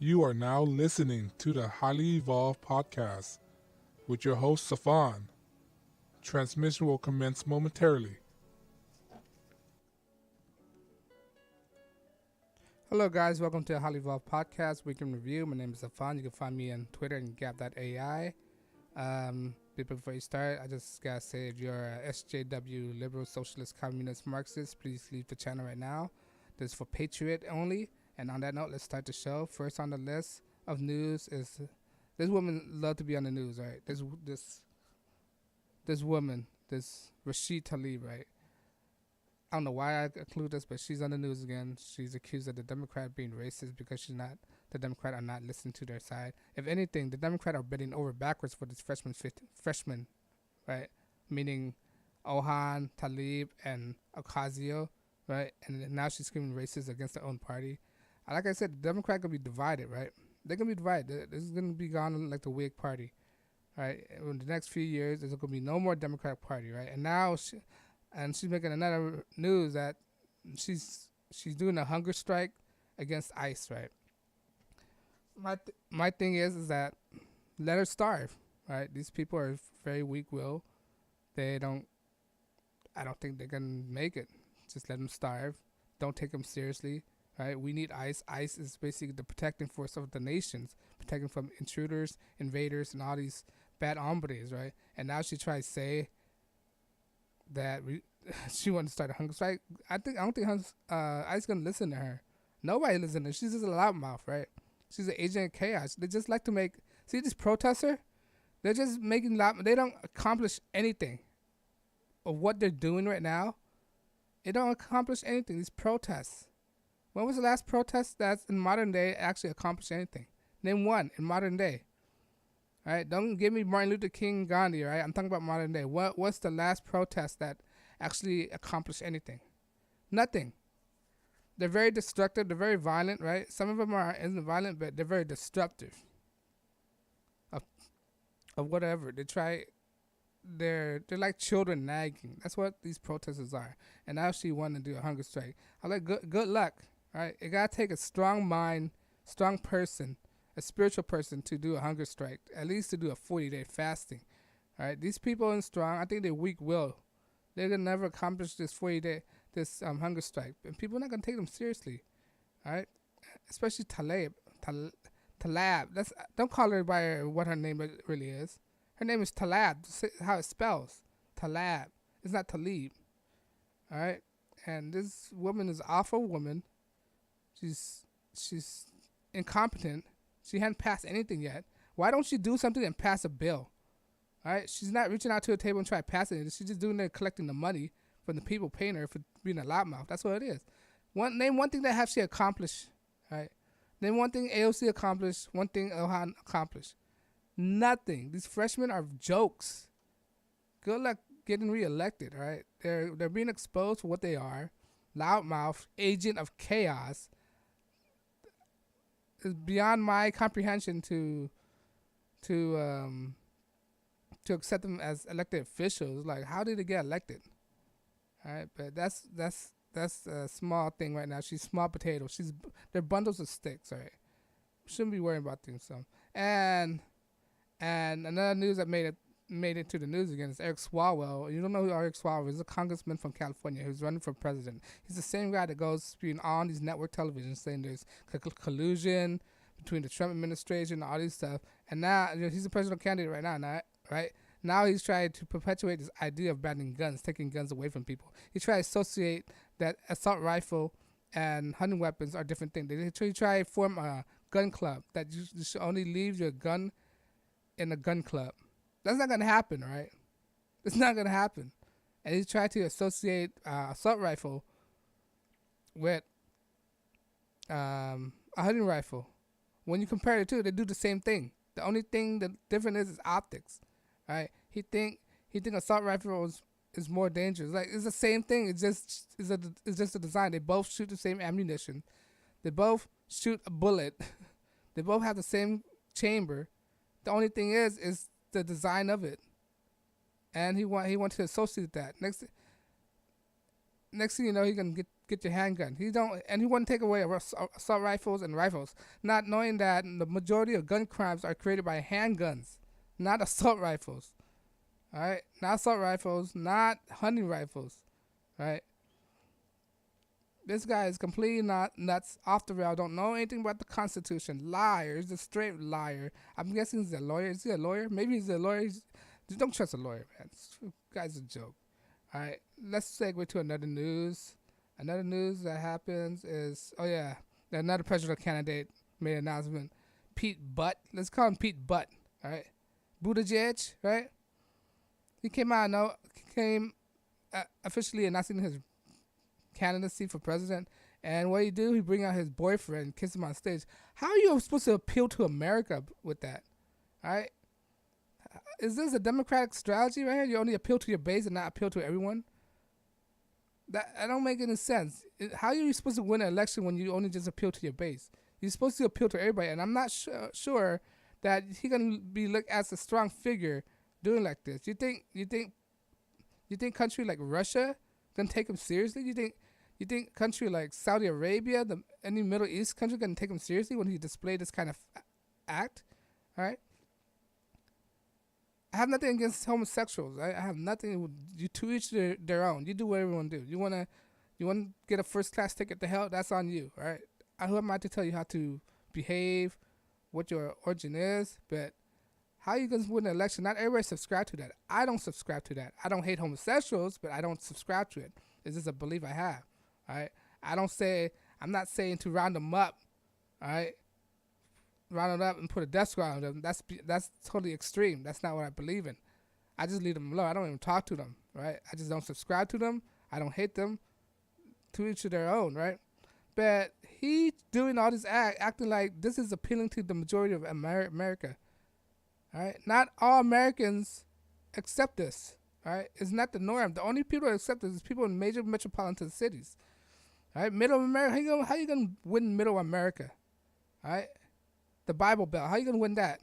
You are now listening to the Highly Evolved Podcast with your host, Safan. Transmission will commence momentarily. Hello, guys. Welcome to the Highly Evolved Podcast Weekend Review. My name is Safan. You can find me on Twitter and gab.ai. Before you start, I just gotta say, if you're a SJW, liberal, socialist, communist, Marxist, please leave the channel right now. This is for Patriot only. And on that note, let's start the show. First on the list of news is this woman love to be on the news, right? This woman, this Rashid Tliab, right? I don't know why I include this, but she's on the news again. She's accused of the Democrat being racist because the Democrat are not listening to their side. If anything, the Democrat are bending over backwards for this freshman, right? Meaning Ohan, Tliab, and Ocasio, right? And now she's screaming racist against their own party. Like I said, the Democrat gonna be divided, right? They're gonna be divided. This is gonna be gone like the Whig Party, right? In the next few years, there's gonna be no more Democratic Party, right? And now she's making another news that she's doing a hunger strike against ICE, right? My thing is that let her starve, right? These people are very weak-willed. I don't think they can make it. Just let them starve. Don't take them seriously. Right, we need ICE. ICE is basically the protecting force of the nations, protecting from intruders, invaders, and all these bad hombres, right? And now she tries to say that she wants to start a hunger strike. I don't think ICE gonna listen to her. Nobody listens to her. She's just a loudmouth, right? She's an agent of chaos. They just like to see this protester. They're just making loud. They don't accomplish anything of what they're doing right now. They don't accomplish anything. These protests. When was the last protest that's in modern day actually accomplished anything? Name one in modern day. All right, don't give me Martin Luther King, Gandhi, right? I'm talking about modern day. What's the last protest that actually accomplished anything? Nothing. They're very destructive. They're very violent, right? Some of them isn't violent, but they're very destructive. Of whatever they try. They're like children nagging. That's what these protesters are. And now she wanted to do a hunger strike. I'm like, good luck. All right, it gotta take a strong mind, strong person, a spiritual person to do a hunger strike. At least to do a 40-day fasting. All right, these people are strong. I think they're weak-willed. They're gonna never accomplish this 40-day hunger strike, and people are not gonna take them seriously. All right, especially Tliab. Don't call her by what her name really is. Her name is Tliab. How it spells, Tliab. It's not Tliab. All right, and this woman is an awful woman. She's incompetent. She hadn't passed anything yet. Why don't she do something and pass a bill? All right, she's not reaching out to a table and trying to pass it. She's just doing it, collecting the money from the people paying her for being a loudmouth. That's what it is. Name one thing that she accomplished. All right, name one thing AOC accomplished. One thing Ilhan accomplished. Nothing. These freshmen are jokes. Good luck getting reelected. All right, they're being exposed for what they are. Loudmouth, agent of chaos. Is beyond my comprehension to accept them as elected officials. Like, how did they get elected? All right, but that's a small thing right now. She's small potato. They're bundles of sticks. All right, shouldn't be worrying about things. So and another news that made it to the news again is Eric Swalwell. You don't know who Eric Swalwell is? A congressman from California who's running for president. He's the same guy that goes spewing on these network televisions saying there's collusion between the Trump administration and all this stuff. And now he's a presidential candidate right now, right? Now he's trying to perpetuate this idea of banning guns, taking guns away from people. He tries to associate that assault rifle and hunting weapons are different things. They try to form a gun club that you should only leave your gun in a gun club. That's not going to happen, right? It's not going to happen. And he tried to associate assault rifle with a hunting rifle. When you compare the two, they do the same thing. The only thing that different is optics, right? He think assault rifle is more dangerous. Like, it's the same thing. It's just a design. They both shoot the same ammunition. They both shoot a bullet. They both have the same chamber. The only thing is the design of it, and he want to associate that. Next, next thing you know, he can get your handgun. He wouldn't take away assault rifles and rifles, not knowing that the majority of gun crimes are created by handguns, not assault rifles. All right, not assault rifles, not hunting rifles. All right. This guy is completely not nuts, off the rail. Don't know anything about the Constitution. Liar. He's a straight liar. I'm guessing he's a lawyer. Is he a lawyer? Maybe he's a lawyer. Just don't trust a lawyer, man. This guy's a joke. All right, let's segue to another news. Another news that happens is, another presidential candidate made an announcement. Pete Butt. Let's call him Pete Butt. All right. Buttigieg, right? He came officially announcing his candidacy for president, and what he do? He bring out his boyfriend, kiss him on stage. How are you supposed to appeal to America with that? All right, is this a Democratic strategy right here? You only appeal to your base and not appeal to everyone. That don't make any sense. How are you supposed to win an election when you only just appeal to your base? You're supposed to appeal to everybody, and I'm not sure that he can be looked as a strong figure doing like this. You think country like Russia gonna take him seriously? You think country like Saudi Arabia, any Middle East country, gonna take him seriously when he displayed this kind of act? All right. I have nothing against homosexuals. I have nothing. You to each their own. You do what everyone do. You wanna get a first class ticket to hell? That's on you. All right. Who am I to tell you how to behave, what your origin is? But how you gonna win an election? Not everybody subscribe to that. I don't subscribe to that. I don't hate homosexuals, but I don't subscribe to it. It's just a belief I have. All right. I'm not saying to round them up. All right. Round them up and put a death squad on them. That's totally extreme. That's not what I believe in. I just leave them alone. I don't even talk to them. Right. I just don't subscribe to them. I don't hate them. To each of their own. Right. But he doing all this acting like this is appealing to the majority of America. All right. Not all Americans accept this. All right. It's not the norm. The only people that accept this is people in major metropolitan cities. All right. Middle America. How you gonna win Middle America? All right. The Bible Belt. How you gonna win that?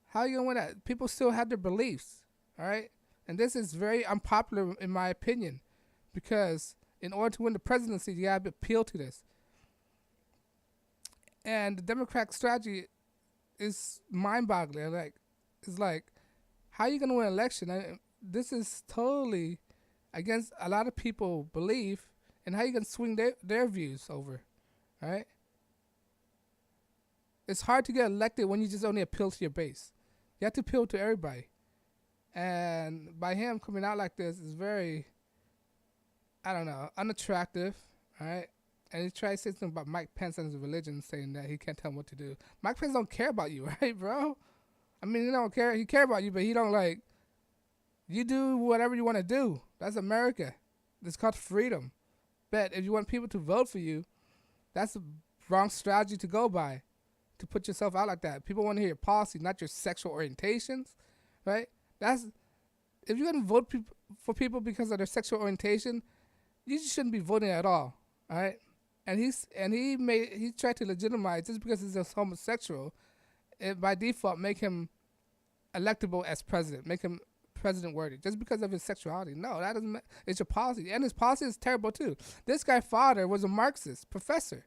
How you gonna win that? People still have their beliefs. All right. And this is very unpopular in my opinion, because in order to win the presidency, you gotta appeal to this. And the Democratic strategy is mind-boggling. It's like, how are you gonna win an election? This is totally against a lot of people's belief, and how you gonna swing their views over, right? It's hard to get elected when you just only appeal to your base. You have to appeal to everybody, and by him coming out like this is very, I don't know, unattractive, right? And he tried to say something about Mike Pence and his religion, saying that he can't tell him what to do. Mike Pence don't care about you, right, bro? I mean, he don't care. He care about you, but he don't like. You do whatever you want to do. That's America. It's called freedom. But if you want people to vote for you, that's the wrong strategy to go by, to put yourself out like that. People want to hear your policy, not your sexual orientations, right? If you're gonna vote for people because of their sexual orientation, you shouldn't be voting at all right? And he tried to legitimize just because he's a homosexual, it by default make him electable as president, make him president worthy just because of his sexuality. No, that doesn't. It's your policy, and his policy is terrible too. This guy's father was a Marxist professor,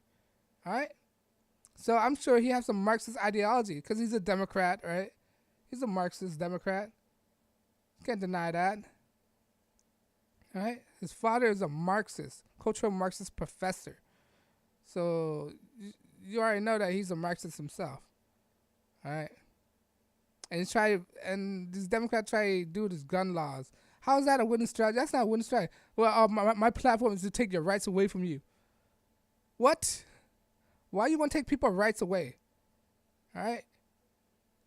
all right. So I'm sure he has some Marxist ideology because he's a Democrat, right? He's a Marxist Democrat. Can't deny that. All right? His father is a Marxist, cultural Marxist professor. So you already know that he's a Marxist himself. All right? And these Democrats try to do these gun laws. How is that a winning strategy? That's not a winning strategy. Well, my platform is to take your rights away from you. What? Why you want to take people's rights away? All right?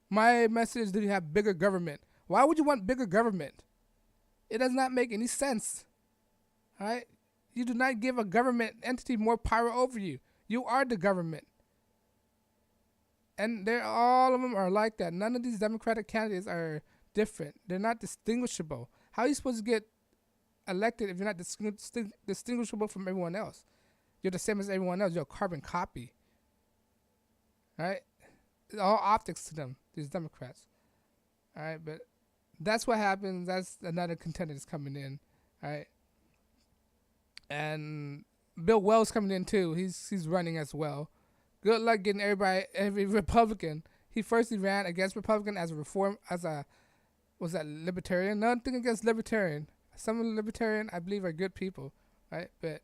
My message is that you have bigger government. Why would you want bigger government? It does not make any sense. All right? You do not give a government entity more power over you. You are the government. And all of them are like that. None of these Democratic candidates are different. They're not distinguishable. How are you supposed to get elected if you're not distinguishable from everyone else? You're the same as everyone else. You're a carbon copy. Right? It's all optics to them, these Democrats. All right, but that's what happens. That's another contender that's coming in. All right. And Bill Wells coming in too. He's running as well. Good luck getting every Republican. He ran against Republican as a reform, was that libertarian? Nothing against libertarian. Some of the libertarian I believe are good people, right? But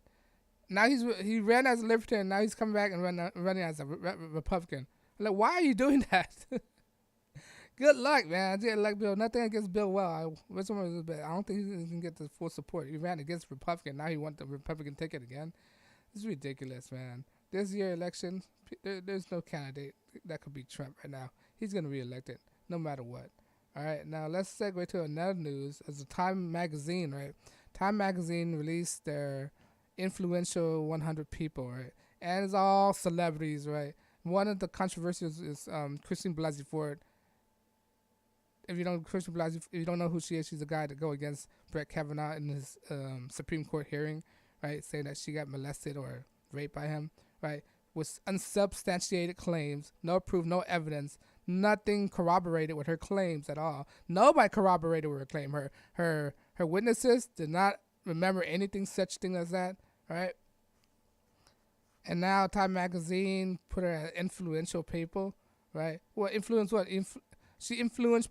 now he ran as a libertarian. Now he's coming back and running as a Republican. I'm like, why are you doing that? Good luck, man. Good luck, Bill. Nothing against Bill Well. I don't think he can get the full support. He ran against Republican. Now he wants the Republican ticket again. It's ridiculous, man. This year election, there's no candidate that could beat Trump right now. He's going to be elected no matter what. All right, now let's segue to another news. It's the Time magazine, right? Time magazine released their influential 100 people, right? And it's all celebrities, right? One of the controversies is Christine Blasey Ford. If you don't know who she is, she's the guy that go against Brett Kavanaugh in his Supreme Court hearing, right? Saying that she got molested or raped by him, right? With unsubstantiated claims, no proof, no evidence, nothing corroborated with her claims at all. Nobody corroborated with her claim. Her witnesses did not remember anything such thing as that, right? And now Time magazine put her as influential people, right? Well, influence what? She influenced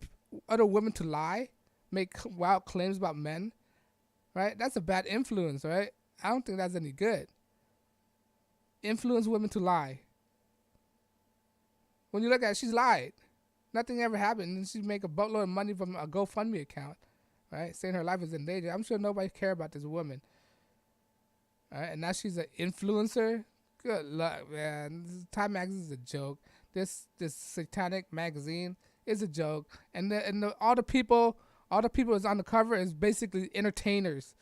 other women to lie, make wild claims about men, right? That's a bad influence, right? I don't think that's any good. Influence women to lie. When you look at it, she's lied. Nothing ever happened, and she make a boatload of money from a GoFundMe account, right? Saying her life is in danger. I'm sure nobody care about this woman. All right, and now she's an influencer. Good luck, man. Time magazine is a joke. This satanic magazine is a joke, and all the people that's on the cover is basically entertainers,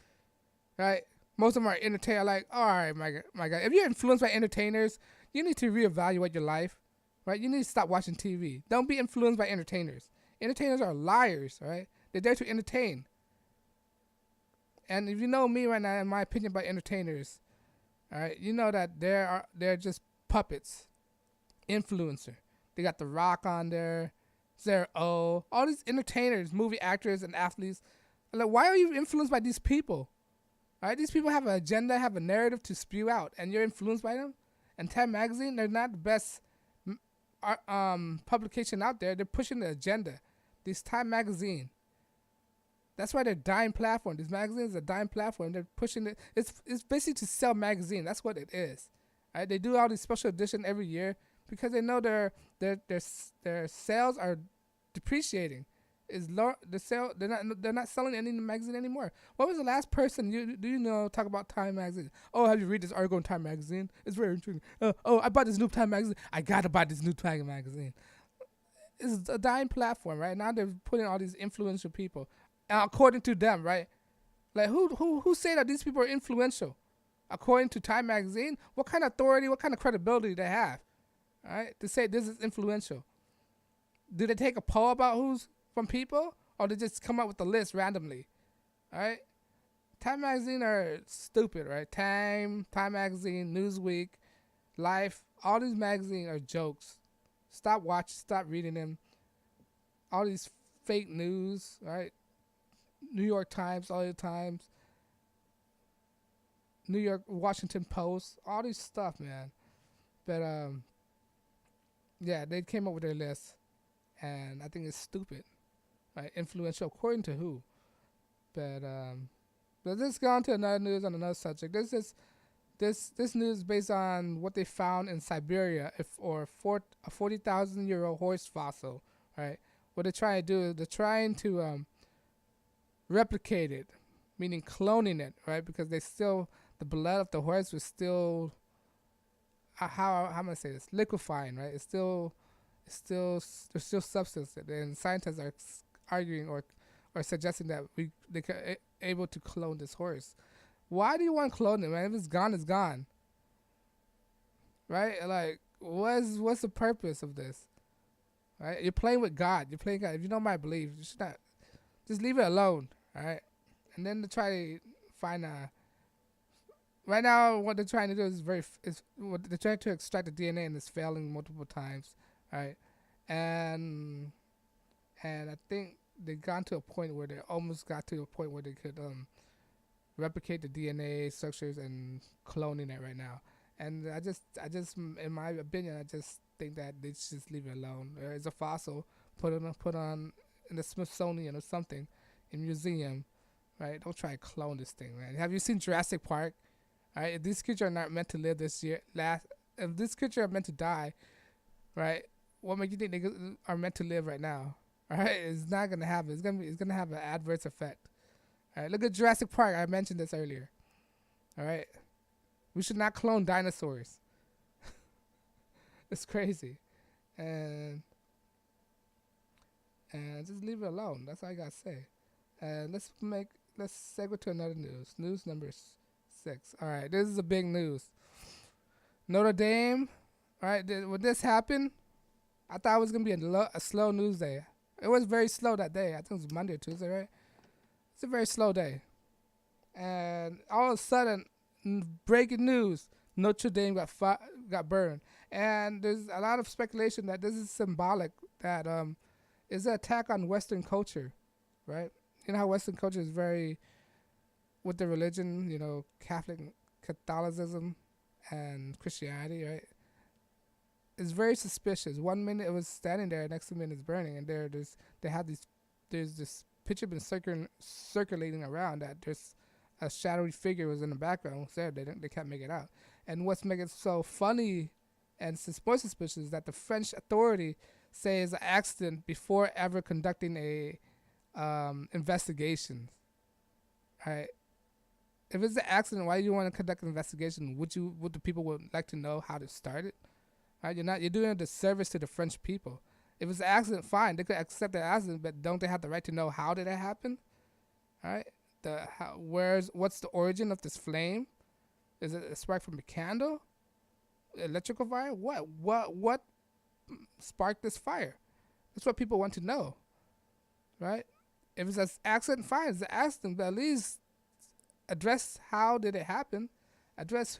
right? Most of them are entertainers. Like, all right, my God, if you're influenced by entertainers, you need to reevaluate your life, right? You need to stop watching TV. Don't be influenced by entertainers. Entertainers are liars, right? They're there to entertain. And if you know me right now, in my opinion about entertainers, all right, you know that they're just puppets, influencer. They got The Rock on there. All these entertainers, movie actors, and athletes. Like, why are you influenced by these people? All right, these people have an agenda, have a narrative to spew out, and you're influenced by them. And Time magazine, they're not the best publication out there. They're pushing the agenda. This Time magazine. That's why they're dying platform. This magazine is a dying platform. They're pushing it. It's basically to sell magazine. That's what it is. All right, they do all these special edition every year because they know their sales are depreciating. They're not selling any in the magazine anymore. What was the last person you know talk about Time magazine? Oh, have you read this article in Time magazine? It's very interesting. I bought this new Time magazine. I gotta buy this new Time magazine. It's a dying platform, right? Now they're putting all these influential people, according to them, right? Like who say that these people are influential? According to Time magazine, what kind of authority, what kind of credibility they have, all right, to say this is influential? Do they take a poll about who's from people, or they just come up with a list randomly? All right, Time magazine are stupid, right? Time magazine, Newsweek, Life, all these magazines are jokes. Stop reading them. All these fake news, right? New York Times, all the times. Washington Post, all these stuff, man. But yeah, they came up with their list, and I think it's stupid, right? Influential, according to who? But let's go on to another news on another subject. This news is based on what they found in Siberia, a 40,000-year-old horse fossil, right? What they're trying to do is they're trying to replicate it, meaning cloning it, right? Because the blood of the horse was still, how am I gonna say this? Liquefying, right? There's still substance, and scientists are arguing or suggesting that they could able to clone this horse. Why do you want to clone it, man? If it's gone, it's gone, right? Like, what's the purpose of this? Right? You're playing with God. You're playing God. If you know my belief, you should not just leave it alone, all right? And then to try to find a. Right now, what they're trying to do is what they're trying to extract the DNA, and it's failing multiple times, right? And I think they almost got to a point where they could replicate the DNA structures and cloning it right now. And I just, in my opinion, I just think that they should just leave it alone. It's a fossil, put on in the Smithsonian or something, in museum, right? Don't try to clone this thing, man. Have you seen Jurassic Park? All right, if these creatures are not meant to live this year, if these creatures are meant to die, right? What makes you think they are meant to live right now? All right, it's not gonna happen. It's gonna have an adverse effect. All right, look at Jurassic Park. I mentioned this earlier. All right, we should not clone dinosaurs. It's crazy, and just leave it alone. That's all I gotta say. Let's segue to another news. News number 6. All right, this is a big news. Notre Dame. All right, when this happened, I thought it was gonna be a slow news day. It was very slow that day. I think it was Monday or Tuesday, right? It's a very slow day, and all of a sudden, breaking news: Notre Dame got burned, and there's a lot of speculation that this is symbolic. That is an attack on Western culture, right? You know how Western culture is very with the religion, Catholicism and Christianity, right? It's very suspicious. 1 minute it was standing there, next minute it's burning, and there's this picture been circulating around that there's a shadowy figure was in the background. So they can't make it out. And what's making it so funny and more suspicious is that the French authority say it's an accident before ever conducting a investigation. All right. If it's an accident, why do you want to conduct an investigation? Would the people would like to know how to start it? Right? You're doing a disservice to the French people. If it's an accident, fine. They could accept the accident, but don't they have the right to know how did it happen? All right. What's the origin of this flame? Is it a spark from a candle? Electrical fire? What sparked this fire? That's what people want to know. Right? If it's an accident, fine. It's an accident, but at least address how did it happen? Address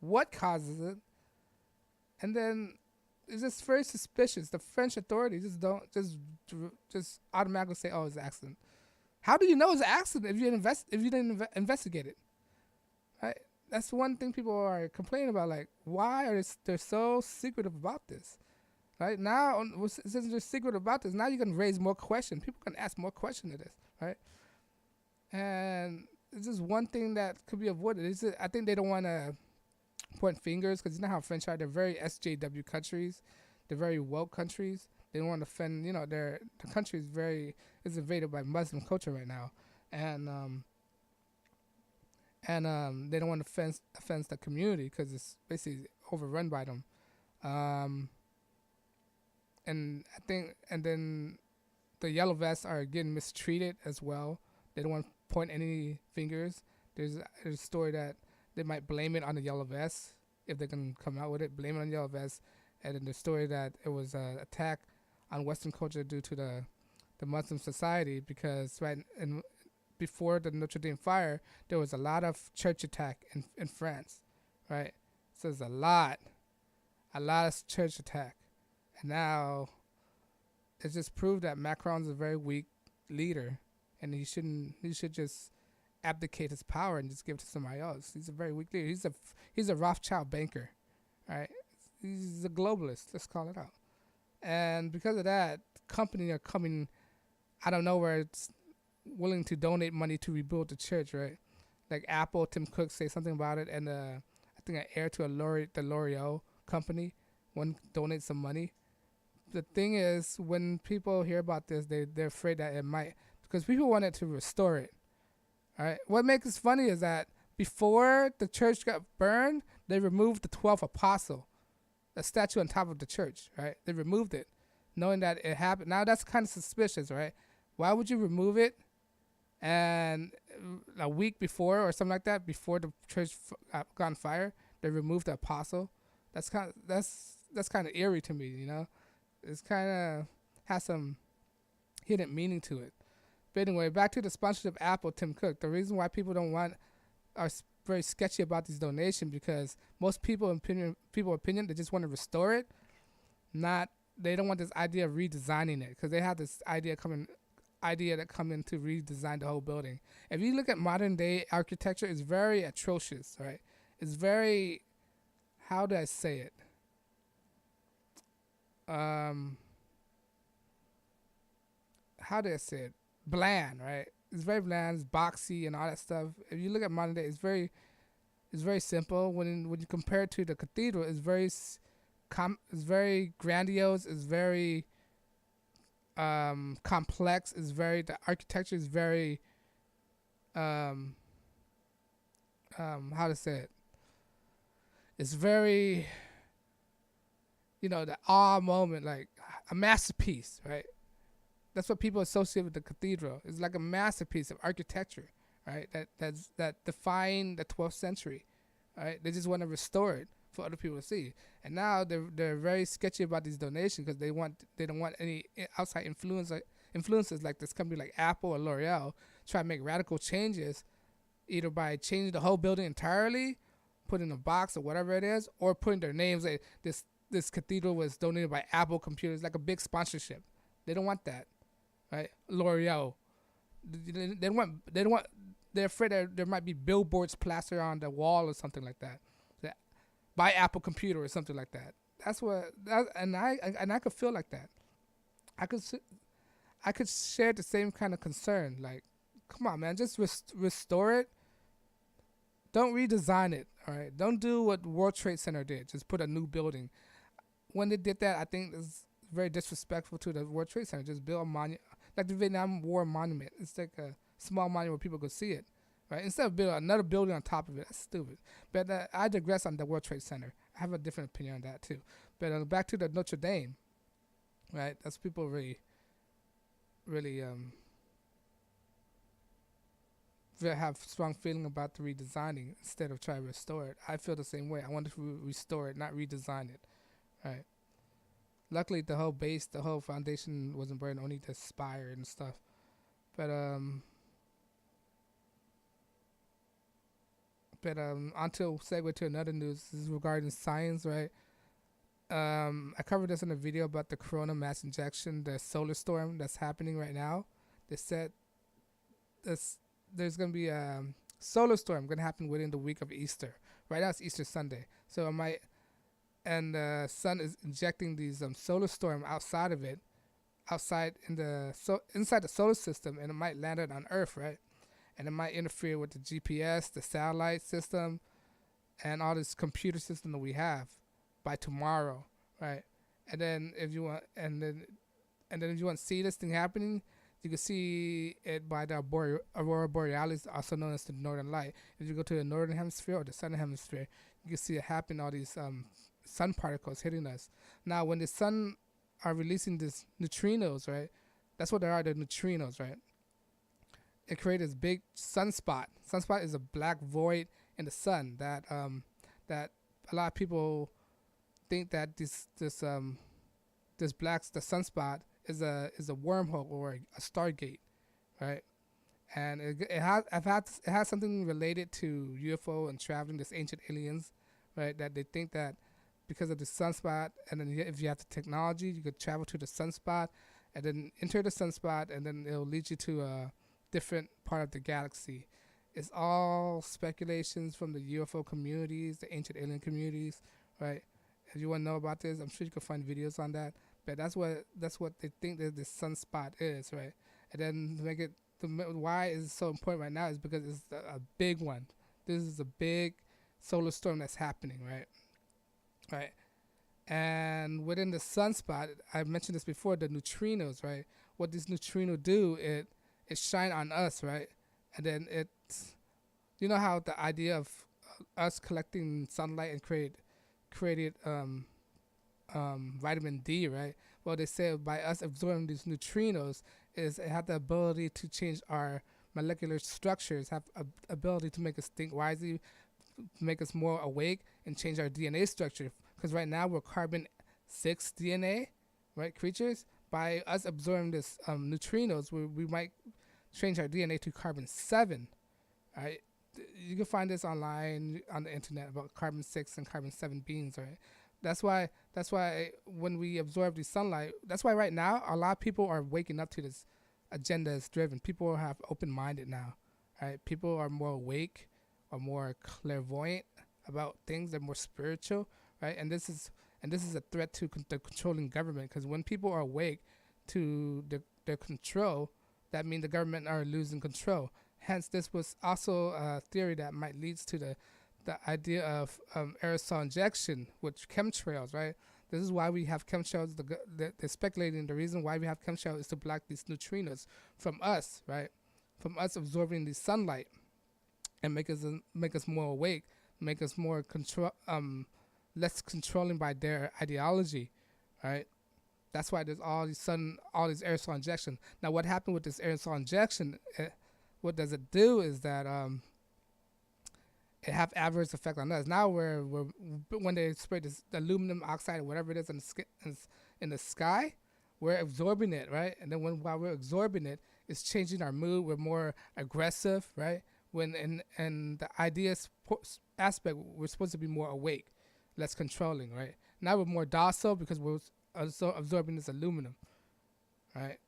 what causes it? And then it's just very suspicious. The French authorities just automatically say, "Oh, it's an accident." How do you know it's an accident if you didn't investigate it? Right? That's one thing people are complaining about. Like, why are they so secretive about this? Right now, since they're secretive about this, now you can raise more questions. People can ask more questions to this, right? And it's just one thing that could be avoided. I think they don't want to point fingers, because you know how French are. They're very SJW countries. They're very woke countries. They don't want to offend. The country is invaded by Muslim culture right now, and they don't want to offend the community because it's basically overrun by them. And then the yellow vests are getting mistreated as well. They don't want to point any fingers. There's a story that they might blame it on the yellow vests if they can come out with it. Blame it on the yellow vests, and then the story that it was an attack on Western culture due to the Muslim society, because before the Notre Dame fire, there was a lot of church attack in France, right? So there's a lot of church attack, and now it's just proved that Macron's a very weak leader, and he should just abdicate his power and just give it to somebody else. He's a very weak leader. He's a Rothschild banker, right? He's a globalist. Let's call it out. And because of that, companies are coming out of nowhere. It's willing to donate money to rebuild the church, right? Like Apple, Tim Cook say something about it, and I think an heir to the L'Oreal company donate some money. The thing is, when people hear about this, they're afraid that it might, because people wanted to restore it. All right. What makes it funny is that before the church got burned, they removed the 12th apostle, a statue on top of the church, right? They removed it, knowing that it happened. Now that's kind of suspicious, right? Why would you remove it? And a week before or something like that, before the church got on fire, they removed the apostle. That's kind of eerie to me, It's kind of has some hidden meaning to it. But anyway, back to the sponsorship of Apple, Tim Cook. The reason why people are very sketchy about these donations, because most people opinion they just want to restore it. They don't want this idea of redesigning it, because they have this idea idea that come in to redesign the whole building. If you look at modern day architecture, it's very atrocious, right? It's very, how do I say it? How do I say it? Bland, right? It's very bland, it's boxy and all that stuff. If you look at modern day, it's very simple. When you compare it to the cathedral, it's very grandiose. It's very complex. The architecture is very how to say it? It's very, the awe moment, like a masterpiece, right? That's what people associate with the cathedral. It's like a masterpiece of architecture, right? That defined the 12th century, right? They just want to restore it for other people to see. And now they're very sketchy about these donations because they don't want any outside influences like this company like Apple or L'Oreal try to make radical changes, either by changing the whole building entirely, put in a box or whatever it is, or putting their names like this cathedral was donated by Apple computers, like a big sponsorship. They don't want that, right? L'Oreal, they're afraid that there might be billboards plastered on the wall or something like that. By Apple computer or something like that. And I could feel like that. I could share the same kind of concern. Like, come on, man, just restore it. Don't redesign it, all right? Don't do what World Trade Center did. Just put a new building. When they did that, I think it's very disrespectful to the World Trade Center. Just build a monument, like the Vietnam War monument. It's like a small monument where people could see it, right? Instead of building another building on top of it. That's stupid. But I digress on the World Trade Center. I have a different opinion on that too. But back to the Notre Dame, right? That's people really have strong feeling about the redesigning instead of trying to restore it. I feel the same way. I want to restore it, not redesign it, right? Luckily, the whole base, the whole foundation wasn't burned, only the spire and stuff. But until segue to another news, this is regarding science, right? I covered this in a video about the corona mass injection, the solar storm that's happening right now. They said there's going to be a solar storm going to happen within the week of Easter. Right now it's Easter Sunday. So the sun is injecting these solar storm inside the solar system, and it might land it on Earth, right? And it might interfere with the GPS, the satellite system, and all this computer system that we have by tomorrow, right? And then if you want to see this thing happening, you can see it by the Aurora Borealis, also known as the Northern Light. If you go to the Northern Hemisphere or the Southern Hemisphere, you can see it happen, all these sun particles hitting us. Now, when the sun are releasing these neutrinos, right? That's what they are, the neutrinos, right? It creates this big sunspot. Sunspot is a black void in the sun that a lot of people think that the sunspot is a wormhole or a stargate, right? And it has something related to UFO and traveling, this ancient aliens, right? That they think that because of the sunspot, and then if you have the technology, you could travel to the sunspot, and then enter the sunspot, and then it'll lead you to a different part of the galaxy. It's all speculations from the UFO communities, the ancient alien communities, right? If you want to know about this, I'm sure you can find videos on that. But that's what they think that the sunspot is, right? And then to make it, why is it so important right now is because it's a big one. This is a big solar storm that's happening, right? Right. And within the sunspot, I mentioned this before, the neutrinos, right? What these neutrinos do, it shine on us, right? And then you know how the idea of us collecting sunlight and created vitamin D, right? Well, they say by us absorbing these neutrinos, it have the ability to change our molecular structures, have ability to make us think wisely, make us more awake, and change our DNA structure. Because right now we're carbon 6 DNA, right, creatures. By us absorbing this neutrinos, we might change our DNA to carbon 7, right? You can find this online on the internet about carbon 6 and carbon 7 beings, right? That's why when we absorb the sunlight, that's why right now a lot of people are waking up to this agenda is driven. People have open-minded now, right? People are more awake, are more clairvoyant about things. They're more spiritual, right? And this is a threat to the controlling government, because when people are awake to their control, that means the government are losing control. Hence, this was also a theory that might lead to the idea of aerosol injection with chemtrails, right? This is why we have chemtrails. They're speculating the reason why we have chemtrails is to block these neutrinos from us, right? From us absorbing the sunlight and make us more awake, make us more less controlling by their ideology, right? That's why there's all these aerosol injection. Now, what happened with this aerosol injection? What does it do is that it have adverse effect on us. Now we're when they spray this aluminum oxide or whatever it is in the sky, we're absorbing it, right? And then while we're absorbing it, it's changing our mood. We're more aggressive, right? When in the idea aspect, we're supposed to be more awake, less controlling, right? Now we're more docile because we're also absorbing this aluminum, right?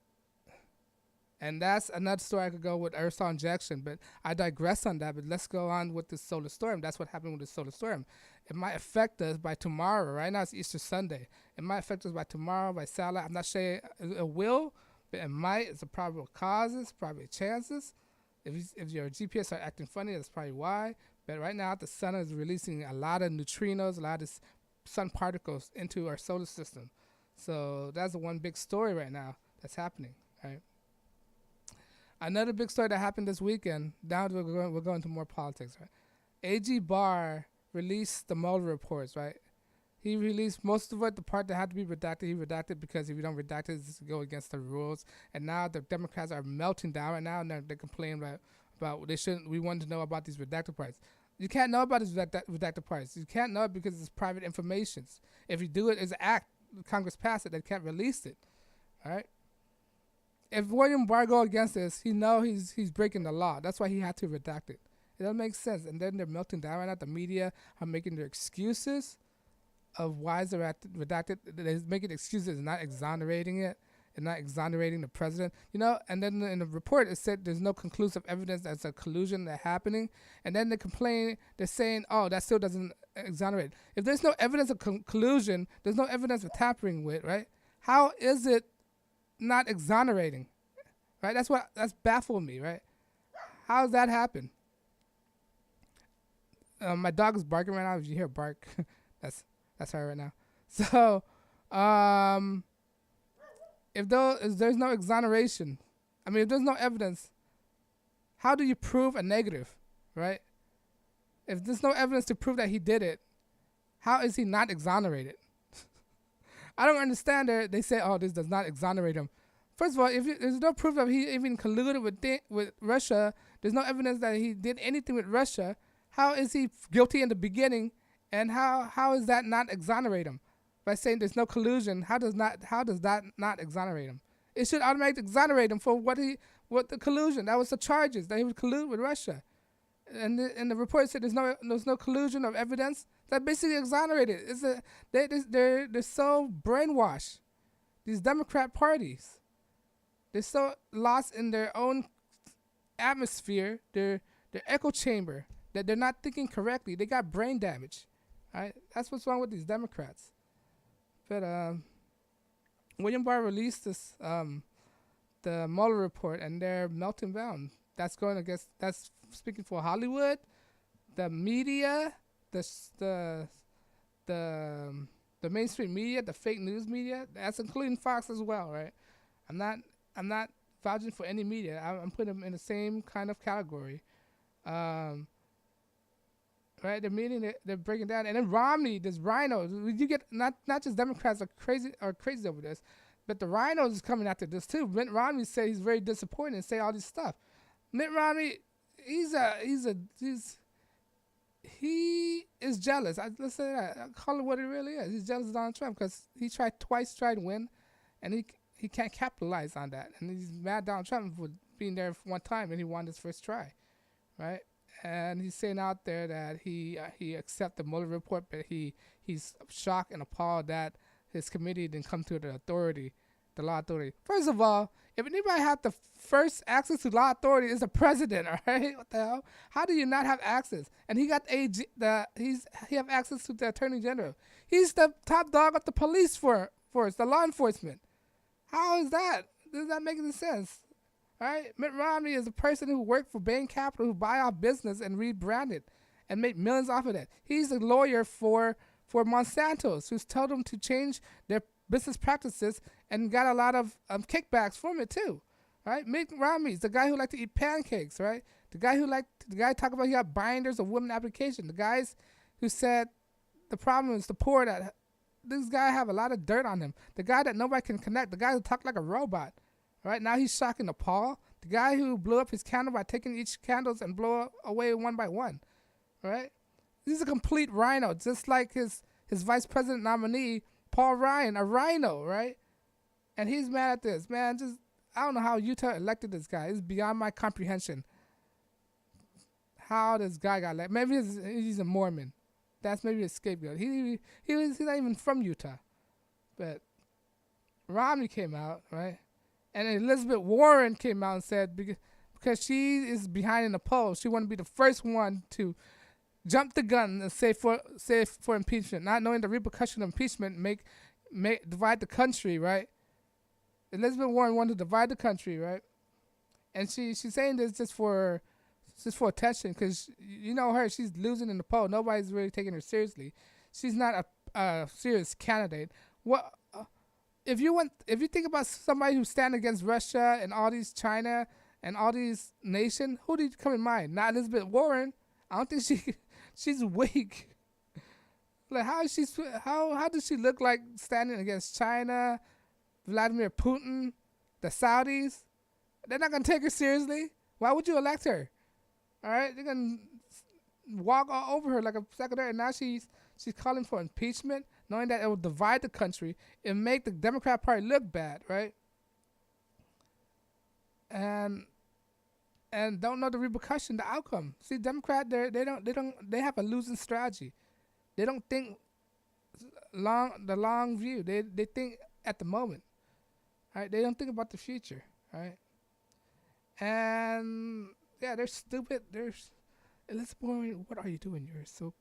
And that's another story I could go with aerosol injection, but I digress on that. But let's go on with the solar storm. That's what happened with the solar storm. It might affect us by tomorrow. Right now it's Easter Sunday. It might affect us by tomorrow, by Saturday. I'm not saying it will, but it might. It's a probable causes, probably chances. If your GPS are acting funny, that's probably why. But right now the sun is releasing a lot of neutrinos, a lot of sun particles into our solar system. So that's the one big story right now that's happening, right? Another big story that happened this weekend. Now we're going to more politics, right? A.G. Barr released the Mueller reports, right? He released most of it, the part that had to be redacted. He redacted because if you don't redact it, it's go against the rules. And now the Democrats are melting down right now, and they're complaining about they shouldn't. We wanted to know about these redacted parts. You can't know about these redacted parts. You can't know it because it's private information. If you do it as an act, Congress passed it, they can't release it, all right? If William Barr go against this, he's breaking the law. That's why he had to redact it. It doesn't make sense. And then they're melting down right now. The media are making their excuses of why they're redacted. They're making excuses, not exonerating it, and not exonerating the president. And then in the report, it said there's no conclusive evidence that's a collusion that's happening. And then they complain, they're saying, oh, that still doesn't exonerate. If there's no evidence of collusion, there's no evidence of tampering with, right? How is it not exonerating, right? That's baffled me, right? How does that happen? My dog is barking right now. If you hear bark, that's her right now. So, if there's no exoneration, if there's no evidence, how do you prove a negative, right? If there's no evidence to prove that he did it, how is he not exonerated? I don't understand it. They say, oh, this does not exonerate him. First of all, if there's no proof that he even colluded with Russia, there's no evidence that he did anything with Russia, how is he guilty in the beginning, and how is that not exonerate him? By saying there's no collusion, how does that not exonerate him? It should automatically exonerate him for what the collusion. That was the charges, that he would collude with Russia. And the report said there's no collusion of evidence. That basically exonerated. They're so brainwashed. These Democrat parties, they're so lost in their own atmosphere, their echo chamber, that they're not thinking correctly. They got brain damage. Right? That's what's wrong with these Democrats. But William Barr released this the Mueller report, and they're melting down. That's speaking for Hollywood, the media, the mainstream media, the fake news media. That's including Fox as well, right? I'm not vouching for any media. I'm putting them in the same kind of category. Right? They're breaking down, and then Romney, this rhino. You get not just Democrats are crazy over this, but the rhinos is coming after this too. Mitt Romney say he's very disappointed and say all this stuff. Mitt Romney, he is jealous. Let's say that. I call it what it really is. He's jealous of Donald Trump because he tried to win, and he can't capitalize on that. And he's mad at Donald Trump for being there for one time, and he won his first try, right? And he's saying out there that he accepted the Mueller report, but he's shocked and appalled that his committee didn't come to the authority the law authority. First of all, if anybody had the first access to law authority, is the president. All right, what the hell? How do you not have access? And he got he have access to the attorney general. He's the top dog of the police force, the law enforcement. How is that? Does that make any sense? All right, Mitt Romney is a person who worked for Bain Capital, who buy off business and rebrand it, and make millions off of that. He's a lawyer for Monsanto's, who's told them to change their business practices and got a lot of kickbacks from it too, right? Mitt Romney's the guy who liked to eat pancakes, right? The guy talk about he got binders of women application. The guys who said the problem is the poor, that this guy have a lot of dirt on him. The guy that nobody can connect. The guy who talk like a robot, right? Now he's shocking Nepal. The guy who blew up his candle by taking each candles and blow away one by one, right? He's a complete rhino, just like his vice president nominee, Paul Ryan, a rhino, right? And he's mad at this. Man, I don't know how Utah elected this guy. It's beyond my comprehension. How this guy got elected. Maybe he's a Mormon. That's maybe a scapegoat. He's not even from Utah. But Romney came out, right? And Elizabeth Warren came out and said because she is behind in the polls, she wanted to be the first one to jump the gun and say for impeachment, not knowing the repercussion of impeachment make divide the country, right? Elizabeth Warren wanted to divide the country, right? And she's saying this just for attention, because you know her, she's losing in the poll. Nobody's really taking her seriously. She's not a serious candidate. What if you think about somebody who's standing against Russia and all these China and all these nations, who do you come in mind? Not Elizabeth Warren. I don't think she's weak. Like how does she look like standing against China, Vladimir Putin, the Saudis? They're not gonna take her seriously. Why would you elect her? All right, they're gonna walk all over her like a secretary. And now she's calling for impeachment, knowing that it will divide the country and make the Democrat Party look bad, right? And don't know the repercussion, the outcome. See, Democrat, they have a losing strategy. They don't think the long view. They think at the moment, right? They don't think about the future, right? And yeah, they're stupid. Elizabeth Warren, what are you doing? You're so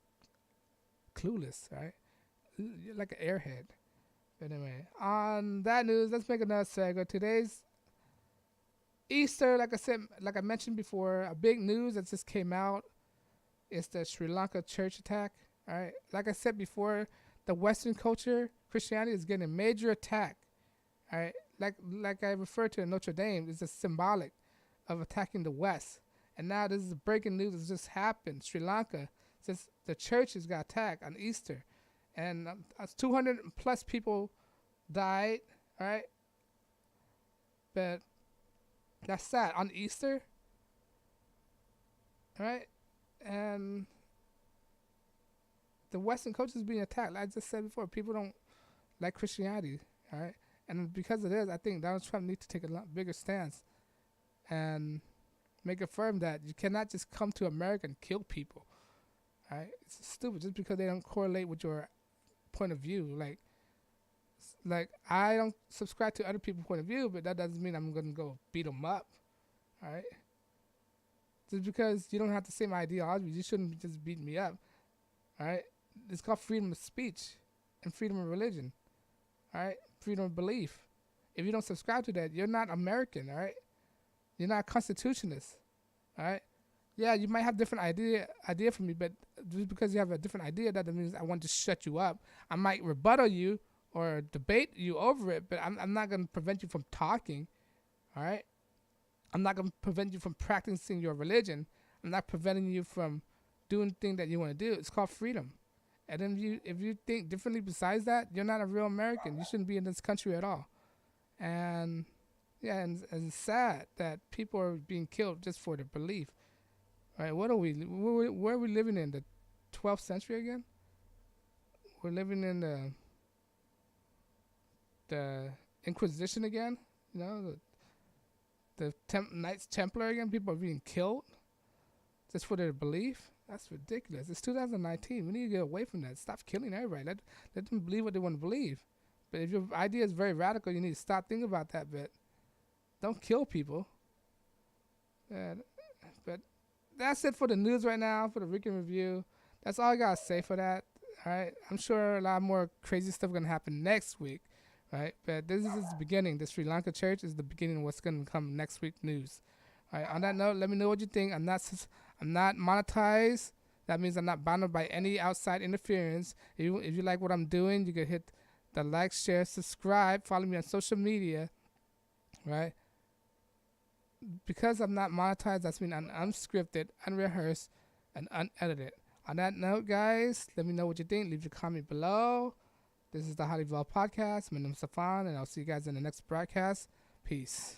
clueless, right? You're like an airhead. But anyway, on that news, let's make another segue. Today's Easter, like I mentioned before, a big news that just came out is the Sri Lanka church attack. All right, like I said before, the Western culture, Christianity, is getting a major attack. All right, like I referred to in Notre Dame, is a symbolic of attacking the West. And now this is breaking news that just happened. Sri Lanka, since the churches got attacked on Easter, and 200 plus people died. All right, but that's sad on Easter, right? And the Western culture is being attacked. Like I just said before, people don't like Christianity, all right? And because of this, I think Donald Trump needs to take a lot bigger stance and make it firm that you cannot just come to America and kill people, all right? It's stupid just because they don't correlate with your point of view. Like I don't subscribe to other people's point of view, but that doesn't mean I'm going to go beat them up, all right? Just because you don't have the same ideology, you shouldn't just beat me up, all right? It's called freedom of speech and freedom of religion, all right? Freedom of belief. If you don't subscribe to that, you're not American, all right? You're not a constitutionalist, all right? Yeah, you might have different idea from me, but just because you have a different idea, that means I want to shut you up. I might rebuttal you or debate you over it, but I'm not going to prevent you from talking, all right? I'm not going to prevent you from practicing your religion. I'm not preventing you from doing the thing that you want to do. It's called freedom. And then if you think differently besides that, you're not a real American. You shouldn't be in this country at all. And yeah, and it's sad that people are being killed just for their belief. All right, where are we living in? The 12th century again? We're living in the Inquisition again, you know, the Knights Templar again. People are being killed just for their belief. That's ridiculous. It's 2019. We need to get away from that. Stop killing everybody. Let them believe what they want to believe. But if your idea is very radical, you need to stop thinking about that. But don't kill people. But that's it for the news right now, for the weekend review. That's all I got to say for that. All right. I'm sure a lot more crazy stuff going to happen next week. Right. But this is the beginning. The Sri Lanka church is the beginning of what's going to come next week news. All right. On that note, let me know what you think. I'm not monetized. That means I'm not bounded by any outside interference. If you like what I'm doing, you can hit the like, share, subscribe, follow me on social media. Right. Because I'm not monetized, that's mean I'm unscripted, unrehearsed, and unedited. On that note, guys, let me know what you think. Leave your comment below. This is the Highly Evolved Podcast. My name is Stefan, and I'll see you guys in the next broadcast. Peace.